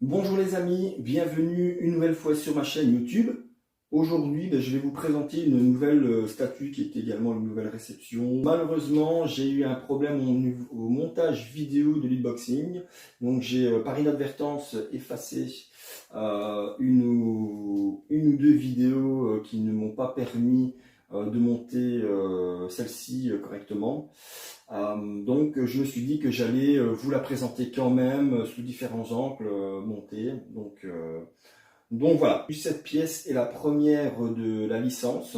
Bonjour les amis, bienvenue une nouvelle fois sur ma chaîne YouTube. Aujourd'hui, je vais vous présenter une nouvelle statue qui est également une nouvelle réception. Malheureusement, j'ai eu un problème au montage vidéo de l'unboxing. Donc j'ai par inadvertance effacé une ou deux vidéos qui ne m'ont pas permis de monter celle-ci correctement. Donc je me suis dit que j'allais vous la présenter quand même sous différents angles montés. Donc voilà, cette pièce est la première de la licence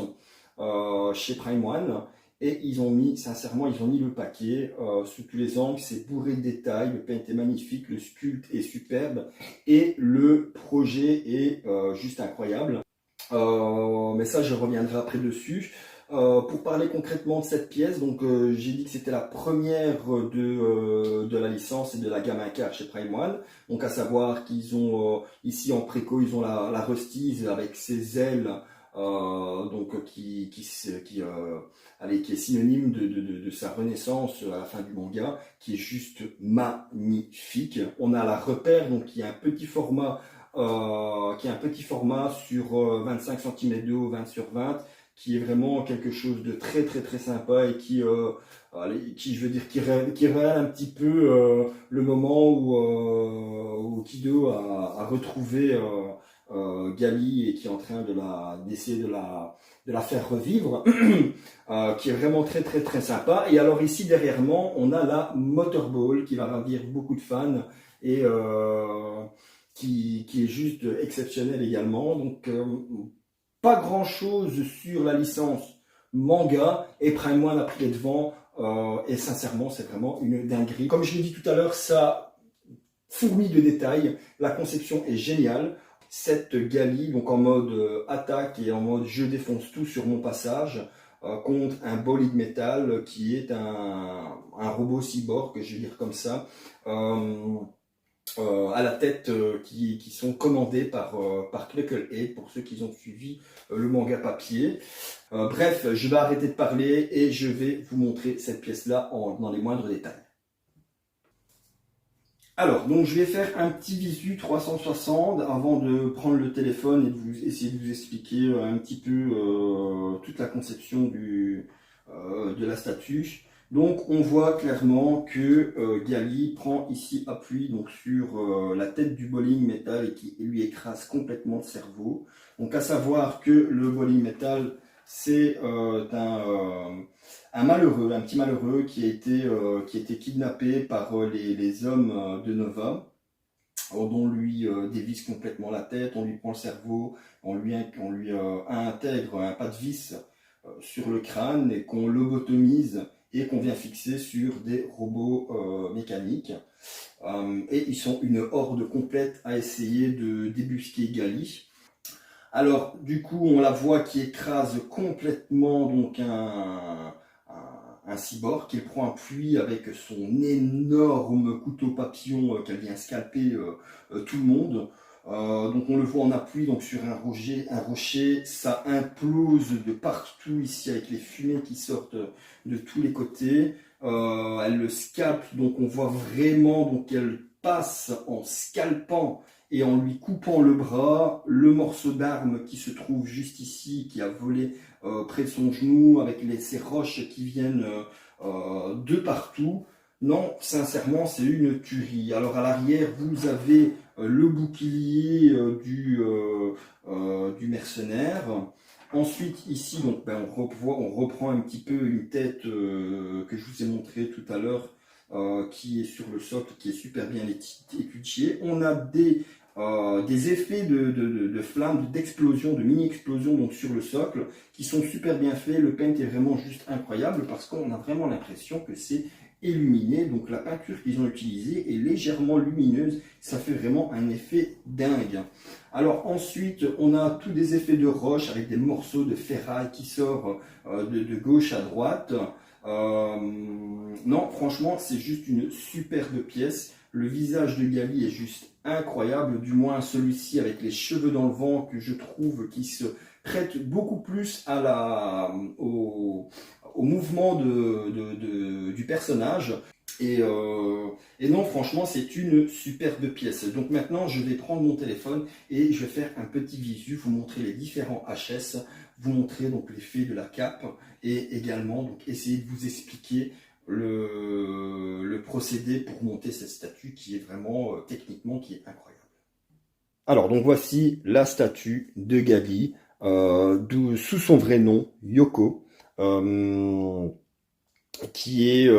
chez Prime One. Et ils ont mis, sincèrement, ils ont mis le paquet sous tous les angles. C'est bourré de détails, le paint est magnifique, le sculpte est superbe et le projet est juste incroyable. Mais ça, je reviendrai après dessus. Pour parler concrètement de cette pièce, donc j'ai dit que c'était la première de la licence et de la gamme Icar chez Prime One. Donc à savoir qu'ils ont ici en préco, ils ont la Rustise avec ses ailes, donc allez, qui est synonyme de sa renaissance à la fin du manga, qui est juste magnifique. On a la Repère, donc qui est un petit format sur 25 cm de haut, 20 sur 20, qui est vraiment quelque chose de très très très sympa et je veux dire, qui révèle un petit peu le moment où Kido a retrouvé Gali et qui est en train d'essayer de la faire revivre, qui est vraiment très très très sympa. Et alors ici derrière moi, on a la Motorball qui va ravir beaucoup de fans et qui est juste exceptionnel également. Donc, pas grand chose sur la licence manga et Prime One a pris les devants. Et sincèrement, c'est vraiment une dinguerie. Comme je l'ai dit tout à l'heure, ça fourmille de détails. La conception est géniale. Cette Gali, donc en mode attaque et en mode je défonce tout sur mon passage, contre un bolide métal qui est un robot cyborg, je vais dire comme ça. À la tête qui sont commandés par Knucklehead pour ceux qui ont suivi le manga papier. Bref, je vais arrêter de parler et je vais vous montrer cette pièce-là dans les moindres détails. Alors, donc je vais faire un petit visu 360 avant de prendre le téléphone et de essayer de vous expliquer un petit peu toute la conception de la statue. Donc on voit clairement que Gali prend ici appui donc, sur la tête du bowling métal et qui lui écrase complètement le cerveau. Donc à savoir que le bowling métal, c'est un malheureux, un petit malheureux qui a été kidnappé par les hommes de Nova, dont on lui dévisse complètement la tête, on lui prend le cerveau, on lui intègre un pas de vis sur le crâne et qu'on lobotomise et qu'on vient fixer sur des robots mécaniques. Et ils sont une horde complète à essayer de débusquer Gali. Alors, du coup, on la voit qui écrase complètement donc un cyborg qui prend appui avec son énorme couteau papillon qu'elle vient scalper tout le monde. Donc on le voit en appui donc sur un rocher, ça implose de partout ici avec les fumées qui sortent de tous les côtés. Elle le scalpe, donc on voit vraiment donc elle passe en scalpant et en lui coupant le bras, le morceau d'arme qui se trouve juste ici, qui a volé près de son genou, avec ces roches qui viennent de partout. Non, sincèrement, c'est une tuerie. Alors à l'arrière, vous avez le bouclier du mercenaire. Ensuite, ici, donc, on reprend un petit peu une tête que je vous ai montré tout à l'heure, qui est sur le socle, qui est super bien étudié. On a des effets de flammes, d'explosion, de mini-explosion donc sur le socle, qui sont super bien faits. Le paint est vraiment juste incroyable parce qu'on a vraiment l'impression que c'est illuminé. Donc la peinture qu'ils ont utilisée est légèrement lumineuse. Ça fait vraiment un effet dingue. Alors ensuite, on a tous des effets de roche avec des morceaux de ferraille qui sortent de gauche à droite. Non, franchement, c'est juste une superbe pièce. Le visage de Gali est juste incroyable, du moins celui-ci avec les cheveux dans le vent que je trouve qui se prête beaucoup plus au mouvement du personnage. Et non, franchement, c'est une superbe pièce. Donc maintenant, je vais prendre mon téléphone et je vais faire un petit visu, vous montrer les différents HS, vous montrer donc l'effet de la cape et également donc essayer de vous expliquer le procédé pour monter cette statue qui est vraiment techniquement qui est incroyable. Alors donc voici la statue de Gali, sous son vrai nom, Yoko. Qui est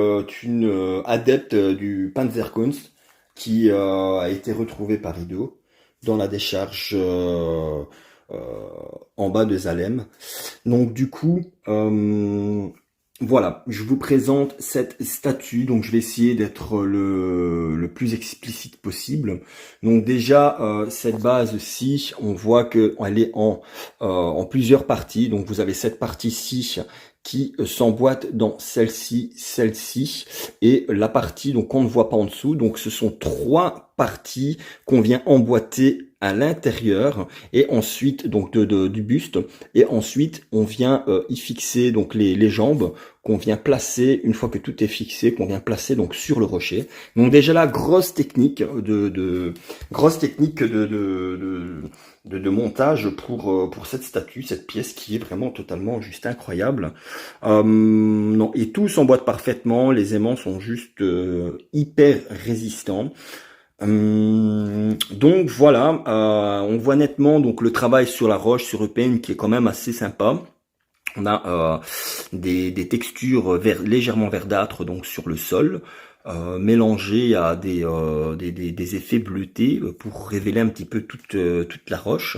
une adepte du Panzerkunst qui a été retrouvée par Ido dans la décharge en bas de Zalem. Donc du coup, voilà, je vous présente cette statue, donc je vais essayer d'être le plus explicite possible. Donc déjà, cette base-ci, on voit qu'elle est en plusieurs parties. Donc vous avez cette partie-ci qui s'emboîte dans celle-ci, et la partie donc qu'on ne voit pas en dessous. Donc ce sont trois parties qu'on vient emboîter à l'intérieur et ensuite donc du buste, et ensuite on vient y fixer donc les jambes qu'on vient placer une fois que tout est fixé, qu'on vient placer donc sur le rocher. Donc déjà là, grosse technique de montage pour cette statue, cette pièce qui est vraiment totalement juste incroyable. Non, et tout s'emboîte parfaitement, les aimants sont juste hyper résistants. Donc voilà, on voit nettement donc le travail sur la roche, sur le pain qui est quand même assez sympa. On a des textures légèrement verdâtres donc sur le sol, mélangées à des effets bleutés pour révéler un petit peu toute la roche.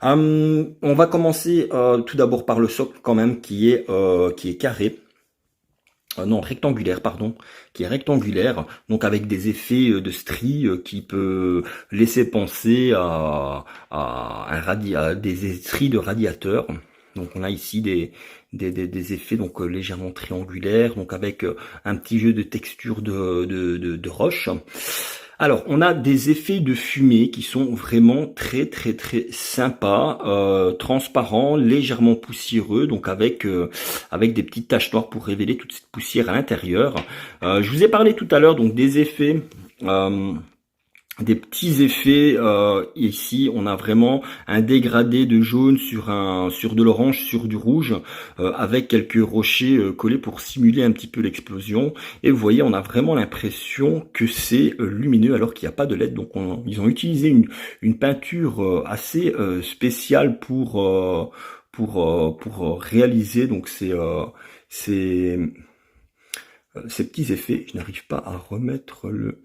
On va commencer tout d'abord par le socle quand même qui est carré. Non, rectangulaire, pardon, qui est rectangulaire, donc avec des effets de stries qui peut laisser penser à des stries de radiateur. Donc on a ici des effets donc légèrement triangulaires, donc avec un petit jeu de texture de roche. Alors, on a des effets de fumée qui sont vraiment très sympas, transparents, légèrement poussiéreux, donc avec des petites taches noires pour révéler toute cette poussière à l'intérieur. Je vous ai parlé tout à l'heure donc des effets. Des petits effets ici, on a vraiment un dégradé de jaune sur de l'orange, sur du rouge, avec quelques rochers collés pour simuler un petit peu l'explosion. Et vous voyez, on a vraiment l'impression que c'est lumineux alors qu'il n'y a pas de LED. Donc ils ont utilisé une peinture assez spéciale pour réaliser donc ces petits effets. Je n'arrive pas à remettre le...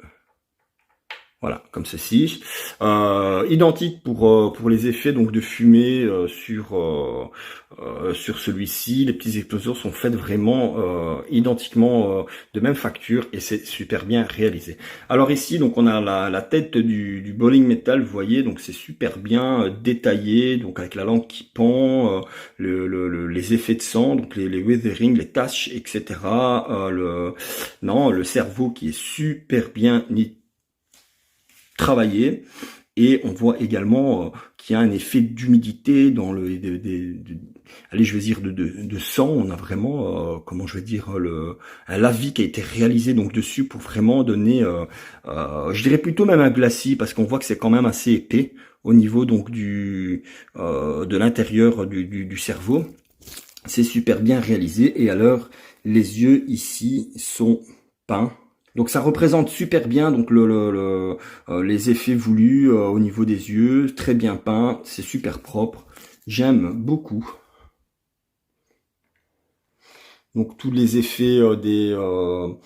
Voilà, comme ceci. Identique pour les effets donc de fumée sur celui-ci. Les petites explosions sont faites vraiment identiquement de même facture et c'est super bien réalisé. Alors ici donc on a la tête du bowling metal, vous voyez, donc c'est super bien détaillé, donc avec la langue qui pend, les effets de sang, donc les weathering, les taches, etc. Le cerveau qui est super bien travaillé, et on voit également qu'il y a un effet d'humidité dans allez, je vais dire de sang. On a vraiment comment je vais dire un lavis qui a été réalisé donc dessus pour vraiment donner je dirais plutôt même un glacis, parce qu'on voit que c'est quand même assez épais au niveau donc de l'intérieur du cerveau. C'est super bien réalisé, et alors les yeux ici sont peints. Donc ça représente super bien donc les effets voulus au niveau des yeux, très bien peint, c'est super propre, j'aime beaucoup. Donc tous les effets au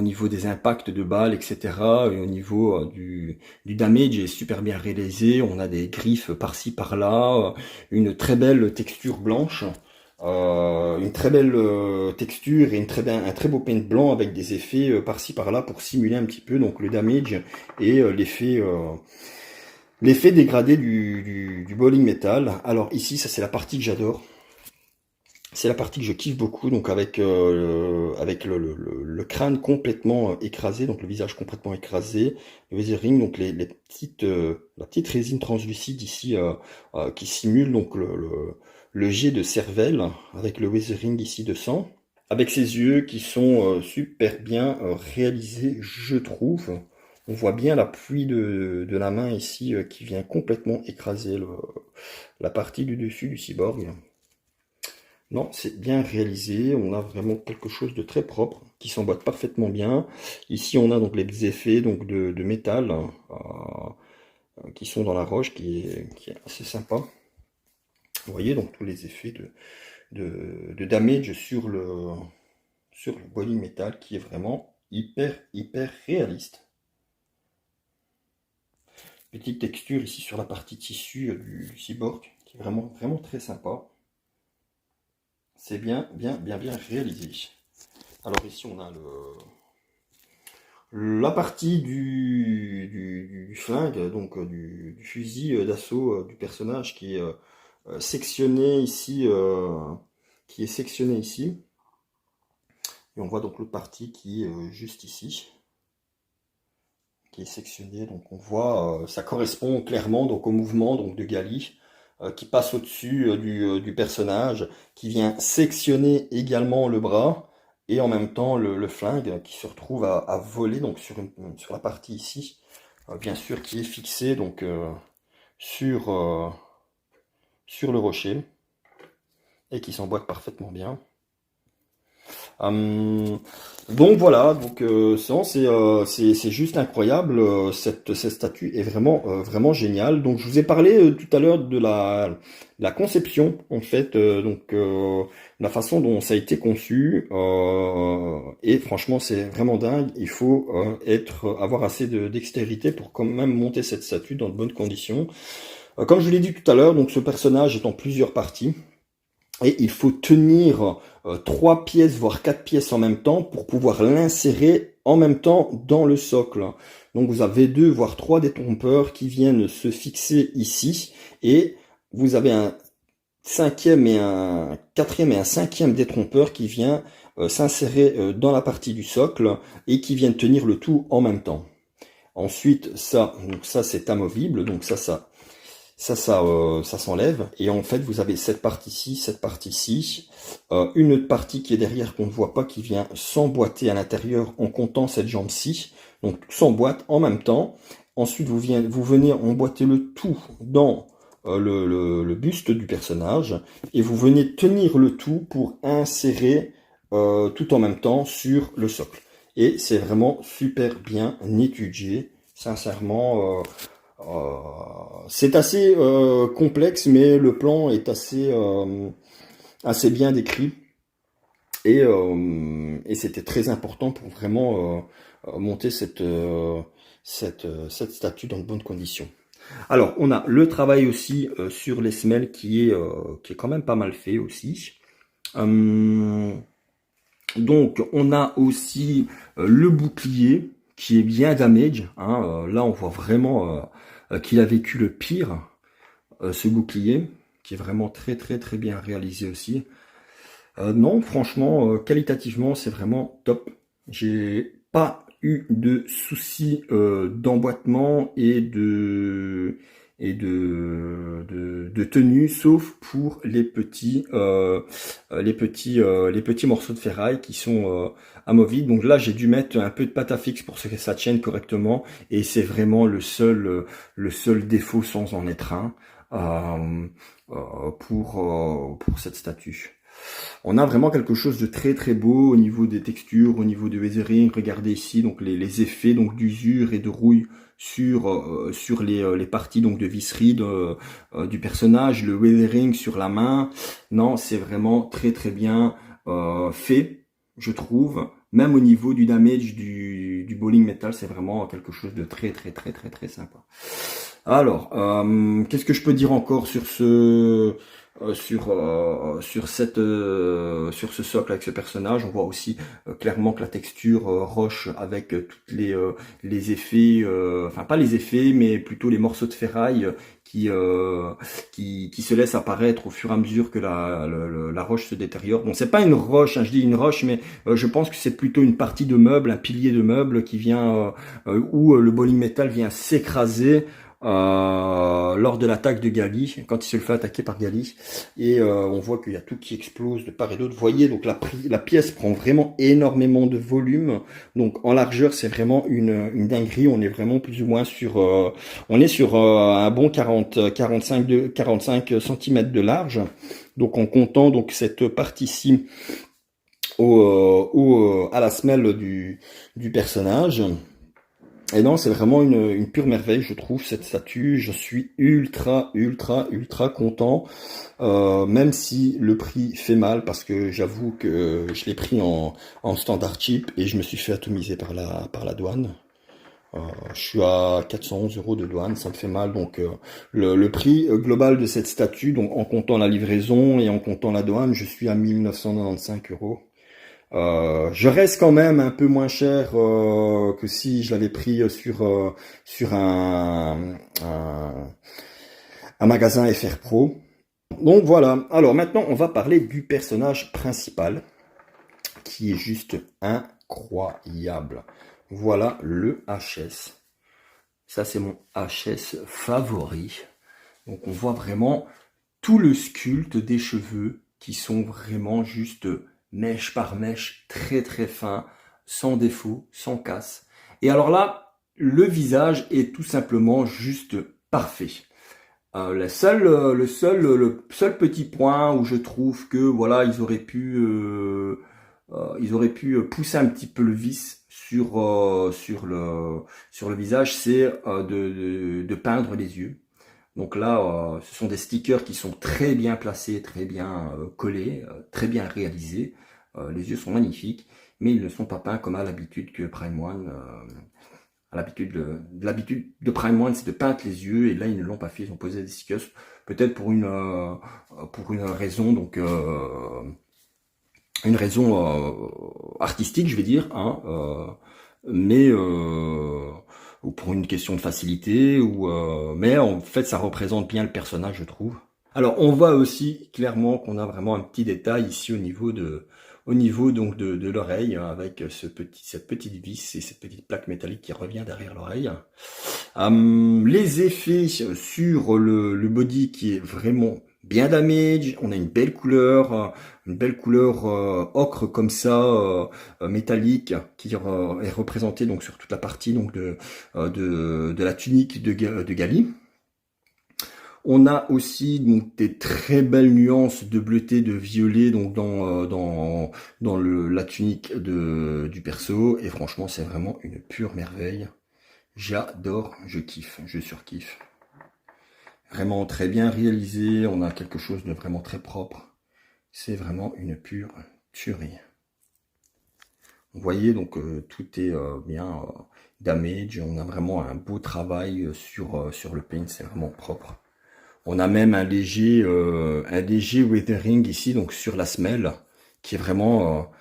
niveau des impacts de balles, etc. Et au niveau du damage est super bien réalisé. On a des griffes par-ci par-là, une très belle texture blanche. Une très belle texture et un très beau paint blanc avec des effets par-ci par-là pour simuler un petit peu donc le damage et l'effet dégradé du bowling metal. Alors ici, ça c'est la partie que j'adore. C'est la partie que je kiffe beaucoup, donc avec le crâne complètement écrasé, donc le visage complètement écrasé, le weathering, donc la petite résine translucide ici qui simule donc le jet de cervelle avec le weathering ici de sang. avec ses yeux qui sont super bien réalisés, je trouve. On voit bien l'appui de la main ici qui vient complètement écraser la partie du dessus du cyborg. Non, c'est bien réalisé, on a vraiment quelque chose de très propre qui s'emboîte parfaitement bien. Ici on a donc les effets donc, de métal qui sont dans la roche qui est assez sympa. Vous voyez donc tous les effets de damage sur le body métal qui est vraiment hyper réaliste. Petite texture ici sur la partie tissu du cyborg qui est vraiment très sympa. C'est bien réalisé. Alors ici on a la partie du flingue, donc du fusil d'assaut du personnage qui est sectionné ici, Et on voit donc l'autre partie qui est juste ici, qui est sectionnée. Donc on voit, ça correspond clairement donc au mouvement donc de Gali qui passe au-dessus du personnage, qui vient sectionner également le bras et en même temps le flingue qui se retrouve à voler donc sur la partie ici, bien sûr qui est fixé donc sur le rocher et qui s'emboîte parfaitement bien. Donc voilà, donc c'est juste incroyable. Cette statue est vraiment géniale. Donc je vous ai parlé tout à l'heure de la conception en fait, la façon dont ça a été conçu. Et franchement, c'est vraiment dingue. Il faut avoir assez de dextérité pour quand même monter cette statue dans de bonnes conditions. Comme je l'ai dit tout à l'heure, donc ce personnage est en plusieurs parties. Et il faut tenir 3 pièces, voire 4 pièces en même temps pour pouvoir l'insérer en même temps dans le socle. Donc vous avez 2, voire 3 détrompeurs qui viennent se fixer ici. Et vous avez un 5e et un 4e et un 5e détrompeur qui vient s'insérer dans la partie du socle et qui viennent tenir le tout en même temps. Ensuite, ça c'est amovible, donc ça s'enlève, et en fait vous avez cette partie-ci, une autre partie qui est derrière qu'on ne voit pas, qui vient s'emboîter à l'intérieur en comptant cette jambe-ci, donc tout s'emboîte en même temps. Ensuite vous venez emboîter le tout dans le buste du personnage, et vous venez tenir le tout pour insérer tout en même temps sur le socle. Et c'est vraiment super bien étudié, sincèrement. C'est assez complexe, mais le plan est assez bien décrit. Et c'était très important pour vraiment monter cette statue dans de bonnes conditions. Alors, on a le travail aussi sur les semelles qui est quand même pas mal fait aussi. Donc, on a aussi le bouclier qui est bien damage. Hein, là, on voit vraiment qu'il a vécu le pire, ce bouclier, qui est vraiment très bien réalisé aussi. Non, franchement, qualitativement, c'est vraiment top. J'ai pas eu de soucis d'emboîtement et de tenue, sauf pour les petits morceaux de ferraille qui sont amovibles. Donc là, j'ai dû mettre un peu de pâte à fixe pour que ça tienne correctement, et c'est vraiment le seul défaut, sans en être un, pour cette statue. On a vraiment quelque chose de très beau au niveau des textures, au niveau du weathering. Regardez ici donc les effets donc d'usure et de rouille sur les parties donc de visserie du personnage, le weathering sur la main. Non, c'est vraiment très bien fait, je trouve. Même au niveau du damage du bowling metal, c'est vraiment quelque chose de très sympa. Alors, qu'est-ce que je peux dire encore sur ce socle avec ce personnage? On voit aussi clairement que la texture roche avec toutes les effets, enfin pas les effets, mais plutôt les morceaux de ferraille qui se laissent apparaître au fur et à mesure que la roche se détériore. Bon, c'est pas une roche, hein, je dis une roche, mais je pense que c'est plutôt une partie de meuble, un pilier de meuble qui vient où le bowling metal vient s'écraser lors de l'attaque de Gali, quand il se le fait attaquer par Gali, et on voit qu'il y a tout qui explose de part et d'autre. Vous voyez, donc la pièce prend vraiment énormément de volume, donc en largeur c'est vraiment une dinguerie. On est vraiment plus ou moins sur un bon 45 cm de large, donc en comptant donc cette partie-ci à la semelle du personnage. Et non, c'est vraiment une pure merveille, je trouve, cette statue. Je suis ultra content, même si le prix fait mal, parce que j'avoue que je l'ai pris en standard cheap et je me suis fait atomiser par la douane. Je suis à 411 € de douane, ça me fait mal. Donc le prix global de cette statue, donc en comptant la livraison et en comptant la douane, je suis à 1995 €. Je reste quand même un peu moins cher que si je l'avais pris sur un magasin FR Pro. Donc voilà. Alors maintenant, on va parler du personnage principal, qui est juste incroyable. Voilà le HS. Ça, c'est mon HS favori. Donc on voit vraiment tout le sculpte des cheveux qui sont vraiment juste mèche par mèche, très fin, sans défaut, sans casse. Et alors là, le visage est tout simplement juste parfait. Le seul petit point où je trouve que voilà, ils auraient pu pousser un petit peu le vis sur le visage, c'est de peindre les yeux. Donc là, ce sont des stickers qui sont très bien placés, très bien collés, très bien réalisés. Les yeux sont magnifiques, mais ils ne sont pas peints comme à l'habitude que Prime One. L'habitude de Prime One, c'est de peindre les yeux, et là ils ne l'ont pas fait. Ils ont posé des stickers, peut-être pour une raison, donc une raison artistique, je vais dire, hein, mais ou pour une question de facilité, mais en fait ça représente bien le personnage, je trouve. Alors on voit aussi clairement qu'on a vraiment un petit détail ici au niveau donc de l'oreille, hein, avec cette petite vis et cette petite plaque métallique qui revient derrière l'oreille. Les effets sur le body qui est vraiment bien damage. On a une belle couleur ocre comme ça, métallique, qui est représentée donc sur toute la partie donc de la tunique de Gali. On a aussi donc des très belles nuances de bleuté, de violet donc dans la tunique du perso, et franchement c'est vraiment une pure merveille. J'adore, je kiffe, je surkiffe. Vraiment très bien réalisé, on a quelque chose de vraiment très propre. C'est vraiment une pure tuerie. Vous voyez donc tout est bien damage, on a vraiment un beau travail sur le paint, c'est vraiment propre. On a même un léger weathering ici, donc sur la semelle, qui est vraiment,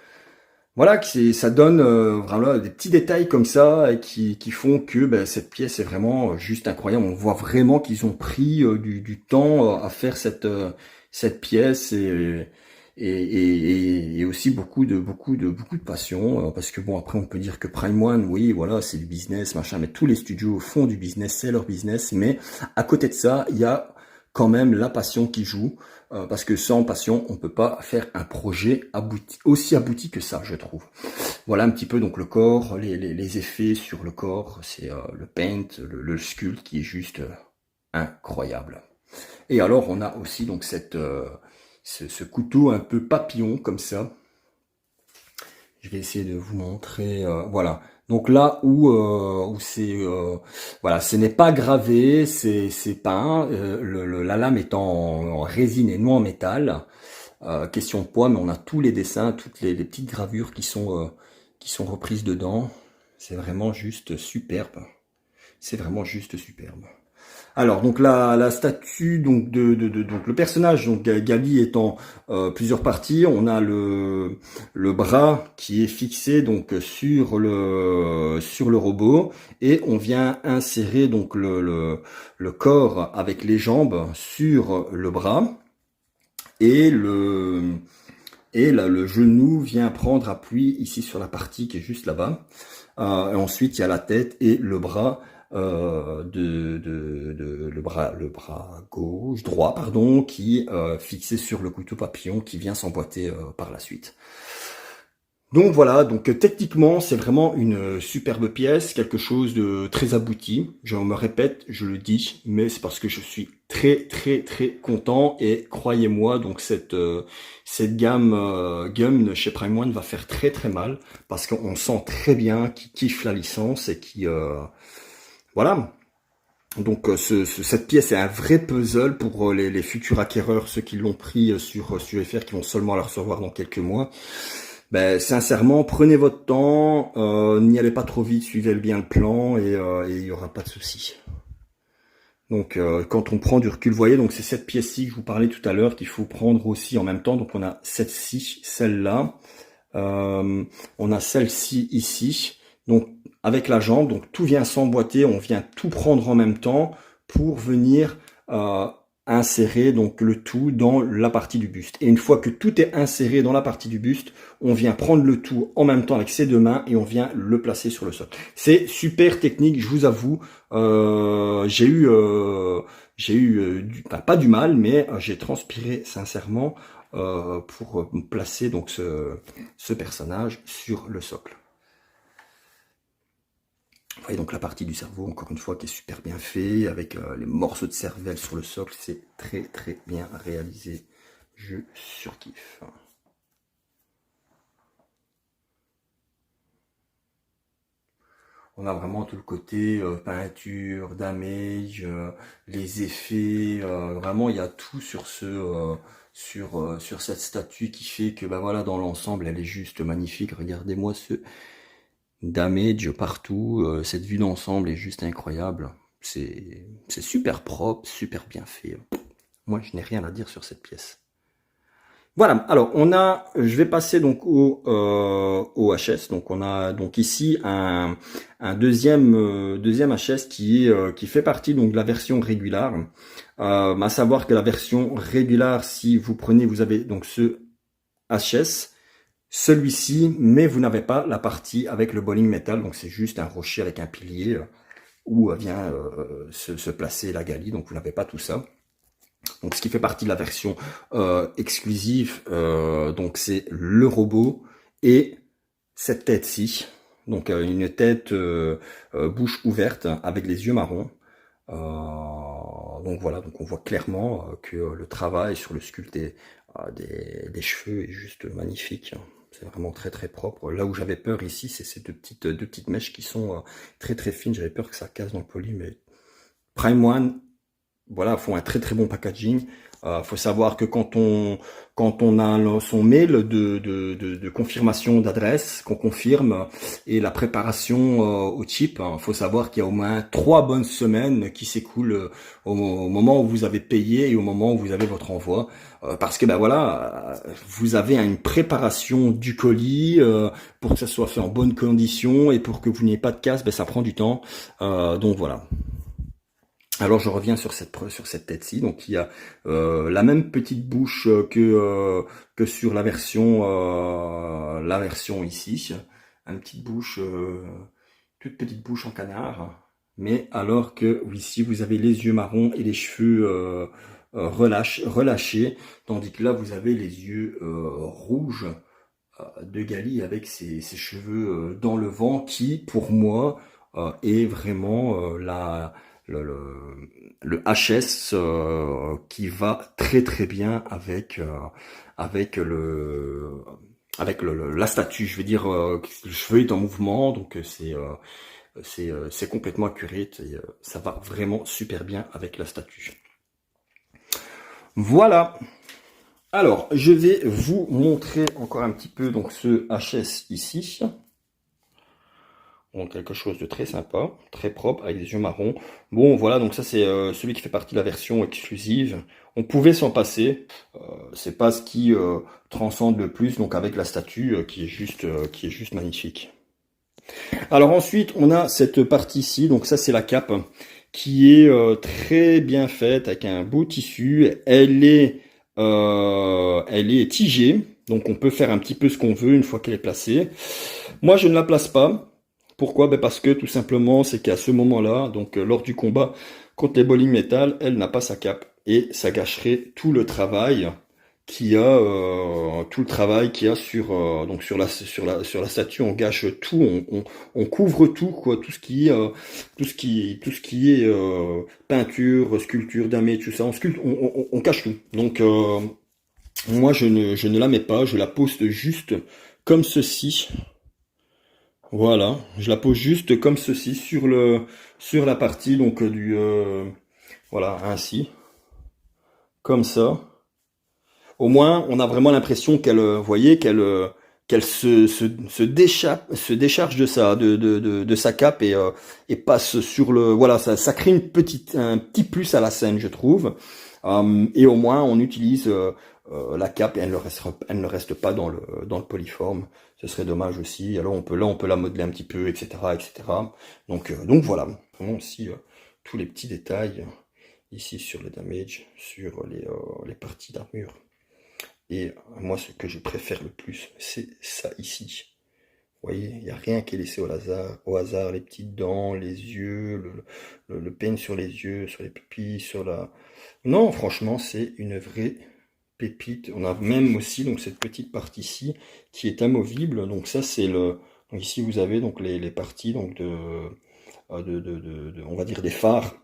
voilà, ça donne vraiment des petits détails comme ça, et qui font que cette pièce est vraiment juste incroyable. On voit vraiment qu'ils ont pris du temps à faire cette pièce, et aussi beaucoup de passion, parce que bon, après on peut dire que Prime One, oui, voilà, c'est du business, machin, mais tous les studios font du business, c'est leur business, mais à côté de ça, il y a quand même la passion qui joue, parce que sans passion, on peut pas faire un projet aussi abouti que ça, je trouve. Voilà un petit peu donc le corps, les effets sur le corps, c'est le paint, le sculpte qui est juste incroyable. Et alors on a aussi donc ce couteau un peu papillon comme ça. Je vais essayer de vous montrer, voilà. Donc là où c'est voilà, ce n'est pas gravé, c'est peint. La lame est en résine et non en métal. Question de poids, mais on a tous les dessins, toutes les petites gravures qui sont reprises dedans. C'est vraiment juste superbe. C'est vraiment juste superbe. Alors donc la statue donc donc le personnage, donc Gali, est en plusieurs parties. On a le bras qui est fixé donc sur le robot, et on vient insérer donc le corps avec les jambes sur le bras, et le genou vient prendre appui ici sur la partie qui est juste là-bas. Et ensuite il y a la tête et le bras le bras gauche, droit, pardon, qui fixé sur le couteau papillon qui vient s'emboîter par la suite. Donc voilà, donc techniquement c'est vraiment une superbe pièce, quelque chose de très abouti. Je me répète, je le dis, mais c'est parce que je suis très content et croyez-moi, donc cette gamme Gum chez Prime One va faire très mal parce qu'on sent très bien qu'ils kiffent la licence et qui voilà. Donc cette pièce est un vrai puzzle pour les futurs acquéreurs, ceux qui l'ont pris sur UFR, qui vont seulement la recevoir dans quelques mois. Ben, sincèrement, prenez votre temps, n'y allez pas trop vite, suivez bien le plan et il n'y aura pas de souci. Donc quand on prend du recul, vous voyez, donc c'est cette pièce-ci que je vous parlais tout à l'heure qu'il faut prendre aussi en même temps. Donc on a celle-ci, celle-là, on a celle-ci ici. Donc avec la jambe, donc tout vient s'emboîter, on vient tout prendre en même temps pour venir insérer donc le tout dans la partie du buste. Et une fois que tout est inséré dans la partie du buste, on vient prendre le tout en même temps avec ses deux mains et on vient le placer sur le sol. C'est super technique, je vous avoue. J'ai eu pas du mal, mais j'ai transpiré sincèrement pour placer donc ce personnage sur le socle. Vous voyez donc la partie du cerveau, encore une fois, qui est super bien fait, avec les morceaux de cervelle sur le socle, c'est très bien réalisé. Je surkiffe. On a vraiment tout le côté peinture, damage, les effets, vraiment il y a tout sur sur cette statue qui fait que bah voilà, dans l'ensemble elle est juste magnifique. Regardez-moi ce damage partout, cette vue d'ensemble est juste incroyable. C'est super propre, super bien fait. Moi je n'ai rien à dire sur cette pièce. Voilà, alors je vais passer donc au HS. Donc on a donc ici un deuxième HS qui fait partie donc de la version régulière. À savoir que la version régulière, si vous prenez, vous avez donc ce HS, celui-ci, mais vous n'avez pas la partie avec le bowling metal. Donc c'est juste un rocher avec un pilier où vient se placer la galie. Donc vous n'avez pas tout ça. Donc, ce qui fait partie de la version exclusive, donc c'est le robot et cette tête-ci. Donc, une tête bouche ouverte avec les yeux marrons. Donc voilà, donc on voit clairement que le travail sur le sculpte des cheveux est juste magnifique. C'est vraiment très propre. Là où j'avais peur ici, c'est ces deux petites mèches qui sont très fines. J'avais peur que ça casse dans le poly, mais Prime One, voilà, font un très bon packaging. Faut savoir que quand on a son mail de confirmation d'adresse, qu'on confirme, et la préparation au chip, faut savoir qu'il y a au moins 3 bonnes semaines qui s'écoulent au moment où vous avez payé et au moment où vous avez votre envoi. Parce que ben voilà, vous avez une préparation du colis pour que ça soit fait en bonnes conditions et pour que vous n'ayez pas de casse, ben ça prend du temps. Donc voilà. Alors je reviens sur cette tête-ci, donc il y a la même petite bouche que sur la version ici, une petite bouche, toute petite bouche en canard, mais alors que ici vous avez les yeux marrons et les cheveux relâchés, tandis que là vous avez les yeux rouges de Gali avec ses cheveux dans le vent, qui pour moi est vraiment le HS qui va très bien avec la statue. Je veux dire, le cheveu est en mouvement, donc c'est complètement accurate et ça va vraiment super bien avec la statue. Voilà. Alors, je vais vous montrer encore un petit peu donc ce HS ici. Donc quelque chose de très sympa, très propre, avec des yeux marrons. Bon voilà, donc ça c'est celui qui fait partie de la version exclusive. On pouvait s'en passer, c'est pas ce qui transcende le plus, donc avec la statue qui est juste magnifique. Alors ensuite, on a cette partie-ci, donc ça c'est la cape, qui est très bien faite, avec un beau tissu. Elle est tigée, donc on peut faire un petit peu ce qu'on veut une fois qu'elle est placée. Moi je ne la place pas. Pourquoi? Ben parce que tout simplement, c'est qu'à ce moment-là, donc lors du combat contre les bowling metal, elle n'a pas sa cape. Et ça gâcherait tout le travail tout le travail qu'il y a sur donc sur la statue. On gâche tout, on couvre tout, quoi, tout ce qui est peinture, sculpture, damage, tout ça, on cache tout. Donc moi je ne la mets pas, je la poste juste comme ceci. Voilà, je la pose juste comme ceci sur la partie donc voilà, ainsi, comme ça. Au moins, on a vraiment l'impression qu'elle, vous voyez, qu'elle se décharge de de sa cape et passe sur le, voilà, ça crée un petit plus à la scène, je trouve. Et au moins, on utilise la cape et elle ne reste pas dans le polyforme. Ce serait dommage aussi. Alors on peut la modeler un petit peu, etc., etc. Donc voilà, vraiment aussi tous les petits détails ici sur le damage, sur les parties d'armure. Et moi, ce que je préfère le plus, c'est ça ici. Vous voyez, il n'y a rien qui est laissé au hasard, les petites dents, les yeux, le peigne sur les yeux, sur les pupilles, sur la... Non, franchement, c'est une vraie pépite. On a même aussi donc cette petite partie-ci qui est amovible. Donc ça, c'est le... Donc ici, vous avez donc les parties donc on va dire des phares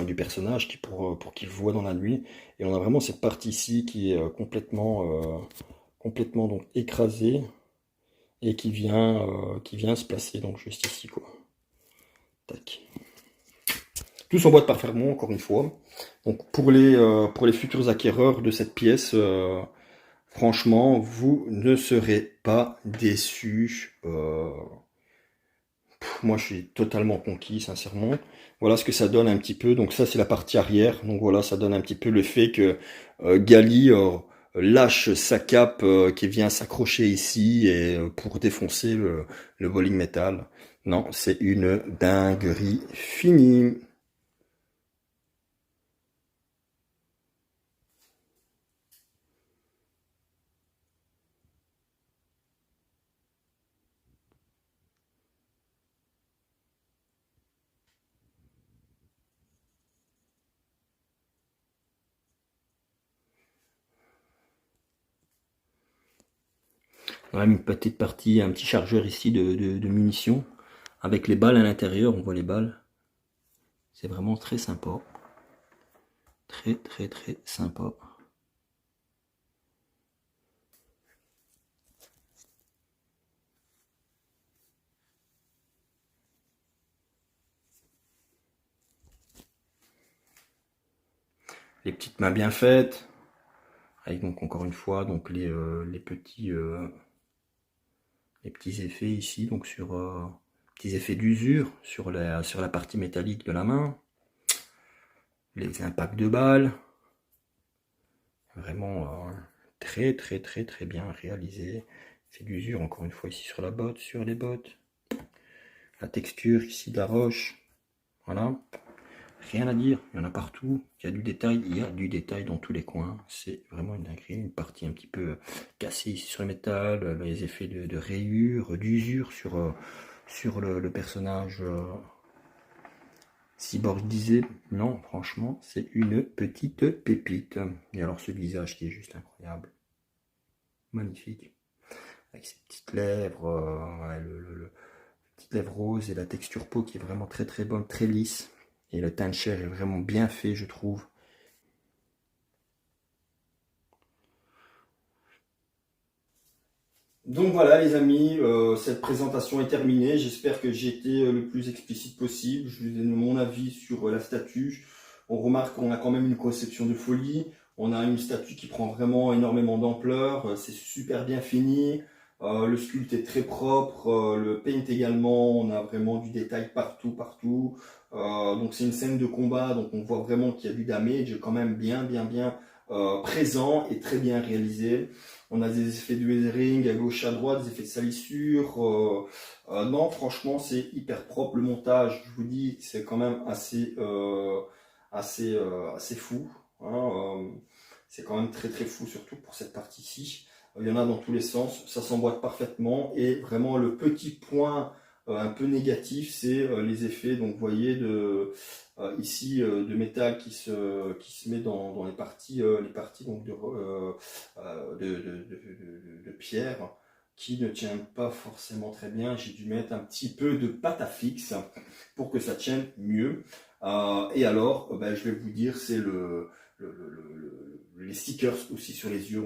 du personnage pour qu'il voit dans la nuit. Et on a vraiment cette partie ici qui est complètement donc écrasée et qui vient se placer donc juste ici, quoi. Tac. Tout s'emboîte parfaitement, encore une fois. Donc pour les futurs acquéreurs de cette pièce, franchement, vous ne serez pas déçus. Moi, je suis totalement conquis, sincèrement. Voilà ce que ça donne un petit peu. Donc ça, c'est la partie arrière. Donc voilà, ça donne un petit peu le fait que Gali lâche sa cape qui vient s'accrocher ici et pour défoncer le bowling metal. Non, c'est une dinguerie finie. Voilà une petite partie, un petit chargeur ici de munitions avec les balles à l'intérieur. On voit les balles. C'est vraiment très sympa. Très très très sympa. Les petites mains bien faites. Avec donc encore une fois donc les petits effets ici, donc sur petits effets d'usure sur la partie métallique de la main. Les impacts de balles. Vraiment très très très très bien réalisé. C'est d'usure encore une fois ici sur la botte, sur les bottes. La texture ici de la roche. Voilà. Rien à dire, il y en a partout. Il y a du détail dans tous les coins. C'est vraiment une dinguerie. Une partie un petit peu cassée ici sur le métal, les effets de rayures, d'usure sur le personnage. Cyborg disait, non, franchement, c'est une petite pépite. Et alors ce visage qui est juste incroyable. Magnifique. Avec ses petites lèvres, petites lèvres roses et la texture peau qui est vraiment très très bonne, très lisse. Et le teint de chair est vraiment bien fait, je trouve. Donc voilà les amis, cette présentation est terminée. J'espère que j'ai été le plus explicite possible. Je vous ai donné mon avis sur la statue. On remarque qu'on a quand même une conception de folie. On a une statue qui prend vraiment énormément d'ampleur. C'est super bien fini. Le sculpte est très propre. Le paint également. On a vraiment du détail partout, partout. Donc c'est une scène de combat. Donc on voit vraiment qu'il y a du damage quand même bien présent et très bien réalisé. On a des effets de weathering à gauche, à droite, des effets de salissure. Non, franchement, c'est hyper propre. Le montage, je vous dis, c'est quand même assez fou. Hein, c'est quand même très très fou, surtout pour cette partie-ci. Il y en a dans tous les sens, ça s'emboîte parfaitement. Et vraiment, le petit point un peu négatif, c'est les effets, donc vous voyez, ici de métal qui se met dans les parties donc de pierre, qui ne tient pas forcément très bien. J'ai dû mettre un petit peu de pâte à fixe pour que ça tienne mieux. Et alors, ben, je vais vous dire, c'est les stickers aussi sur les yeux.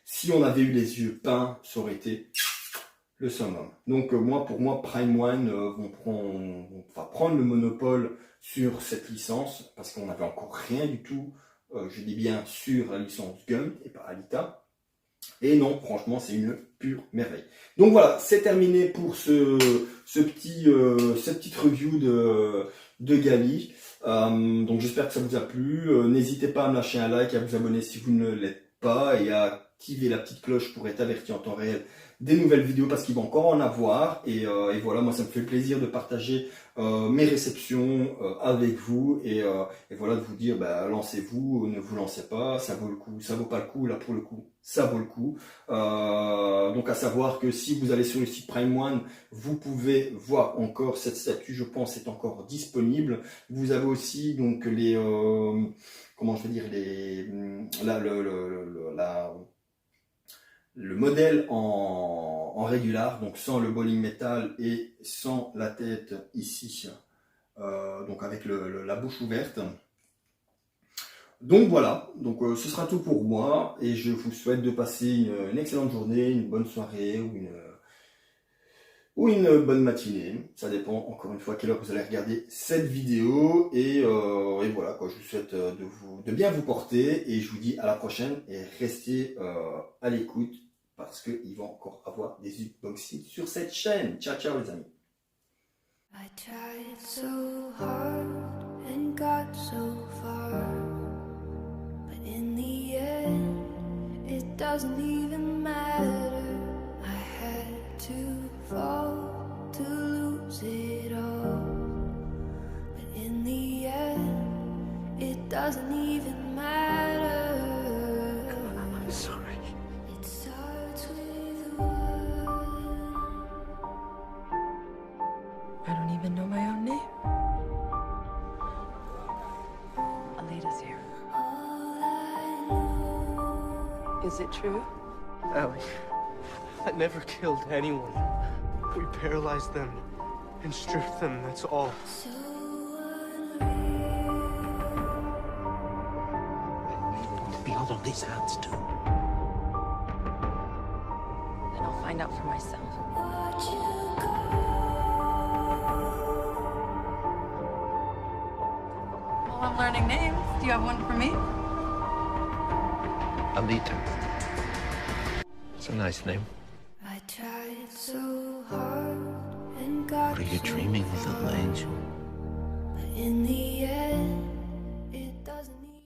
Si on avait eu les yeux peints, ça aurait été le summum. Donc pour moi, Prime One va prendre le monopole sur cette licence, parce qu'on n'avait encore rien du tout, je dis bien sur la licence Gum et pas Alita. Et non, franchement, c'est une pure merveille. Donc voilà, c'est terminé pour cette petite review de Gali. Donc j'espère que ça vous a plu. N'hésitez pas à me lâcher un like, à vous abonner si vous ne l'êtes pas, et à activer la petite cloche pour être averti en temps réel des nouvelles vidéos, parce qu'il va encore en avoir. Et voilà, moi ça me fait plaisir de partager mes réceptions avec vous, et voilà, de vous dire, bah, lancez-vous, ne vous lancez pas, ça vaut le coup, ça vaut pas le coup, là pour le coup, ça vaut le coup. Donc à savoir que si vous allez sur le site Prime One, vous pouvez voir encore cette statue, je pense, est encore disponible. Vous avez aussi donc les comment je vais dire, le modèle en régular, donc sans le bowling métal et sans la tête ici, donc avec la bouche ouverte. Donc voilà, donc ce sera tout pour moi, et je vous souhaite de passer une excellente journée, une bonne soirée ou une bonne matinée. Ça dépend encore une fois à quelle heure vous allez regarder cette vidéo, et voilà quoi. Je vous souhaite de bien vous porter, et je vous dis à la prochaine, et restez à l'écoute, parce qu'il va encore avoir des unboxings sur cette chaîne. Ciao ciao les amis. I tried so hard and got so far, but in the end it doesn't even matter. I had to fall to lose it all, but in the end it doesn't even matter. I'm sorry. It starts with one. I don't even know my own name. Alita's here. All I know. Is it true? Ellie, I never killed anyone. We paralyzed them and stripped them, that's all. So To be all of these hands do. Then I'll find out for myself. watch you go. While I'm learning names, do you have one for me? Alita. It's a nice name. I tried so hard and got What are you so dreaming, far, little angel? but in the end